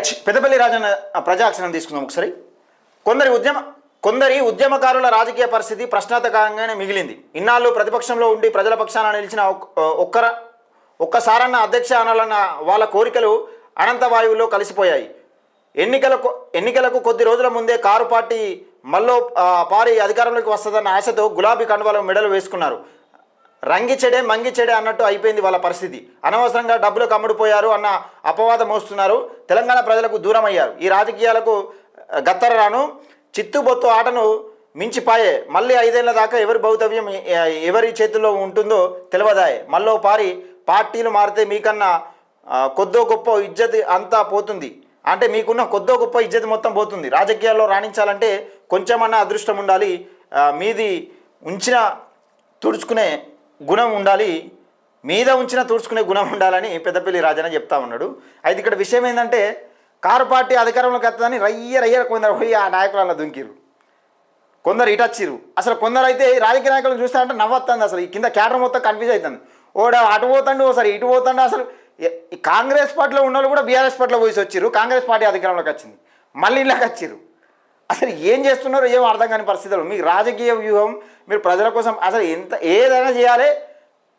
Right, Peddapalli Rajanna ప్రజాక్షరం తీసుకుందాం ఒకసారి. కొందరి ఉద్యమకారుల రాజకీయ పరిస్థితి ప్రశ్నార్థకంగానే మిగిలింది. ఇన్నాళ్ళు ప్రతిపక్షంలో ఉండి ప్రజల పక్షాన నిలిచిన ఒక్కసారన్న అధ్యక్ష అనాలన్న వాళ్ళ కోరికలు అనంత వాయువులో కలిసిపోయాయి. ఎన్నికలకు కొద్ది రోజుల ముందే కారు పార్టీ మళ్ళీ పారి అధికారంలోకి వస్తుందన్న ఆశతో గులాబీ కండువాల మెడలు వేసుకున్నారు. రంగిచెడే మంగిచెడే అన్నట్టు అయిపోయింది వాళ్ళ పరిస్థితి. అనవసరంగా డబ్బులకు అమ్ముడుపోయారు అన్న అపవాదం మోస్తున్నారు. తెలంగాణ ప్రజలకు దూరం అయ్యారు. ఈ రాజకీయాలకు గత్తరరాను చిత్తుబొత్తు ఆటను మించిపాయే. మళ్ళీ 5 ఏళ్ల దాకా ఎవరి భౌతవ్యం ఎవరి చేతుల్లో ఉంటుందో తెలియదాయే. మళ్ళీ పారి పార్టీలు మారితే మీకన్నా కొద్దో గొప్ప ఇజ్జత్ అంతా పోతుంది. అంటే మీకున్న కొద్దో గొప్ప ఇజ్జత్ మొత్తం పోతుంది. రాజకీయాల్లో రాణించాలంటే కొంచెమన్నా అదృష్టం ఉండాలి, మీది ఉంచిన తుడుచుకునే గుణం ఉండాలి, మీద ఉంచిన తుడుచుకునే గుణం ఉండాలని పెద్దపల్లి రాజన్న చెప్తా ఉన్నాడు. అయితే ఇక్కడ విషయం ఏంటంటే, కారు పార్టీ అధికారంలోకి వస్తుందని రయ్య కొందరు పోయి ఆ నాయకులలో దుంకిరు, కొందరు ఇటచ్చిరు. అసలు కొందరు అయితే రాజకీయ నాయకులను చూస్తా అంటే నవ్వుతుంది. అసలు ఈ కింద క్యాడర్ మొత్తం కన్ఫ్యూజ్ అవుతుంది. ఓడా అటు పోతాండు, ఓసారి ఇటు పోతాండు. అసలు ఈ కాంగ్రెస్ పార్టీలో ఉన్న వాళ్ళు కూడా బీఆర్ఎస్ పార్టీలో పోయి వచ్చారు. కాంగ్రెస్ పార్టీ అధికారంలోకి వచ్చింది, మళ్ళీ ఇళ్ళకి వచ్చిరు. అసలు ఏం చేస్తున్నారో ఏం అర్థం కాని పరిస్థితులు. మీ రాజకీయ వ్యూహం, మీరు ప్రజల కోసం అసలు ఏదైనా చేయాలి,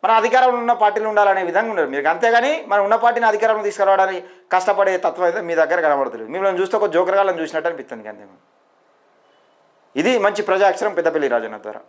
మన అధికారంలో ఉన్న పార్టీలు ఉండాలనే విధంగా ఉండరు మీరు. అంతేగాని మనం ఉన్న పార్టీని అధికారంలో తీసుకురావడానికి కష్టపడే తత్వం అయితే మీ దగ్గర కనబడుతుంది. మిమ్మల్ని చూస్తే ఒక జోకర్గాలను చూసినట్టు అనిపిస్తుంది. అంతే. ఇది మంచి ప్రజాక్షరం పెద్దపల్లి రాజన్న ద్వారా.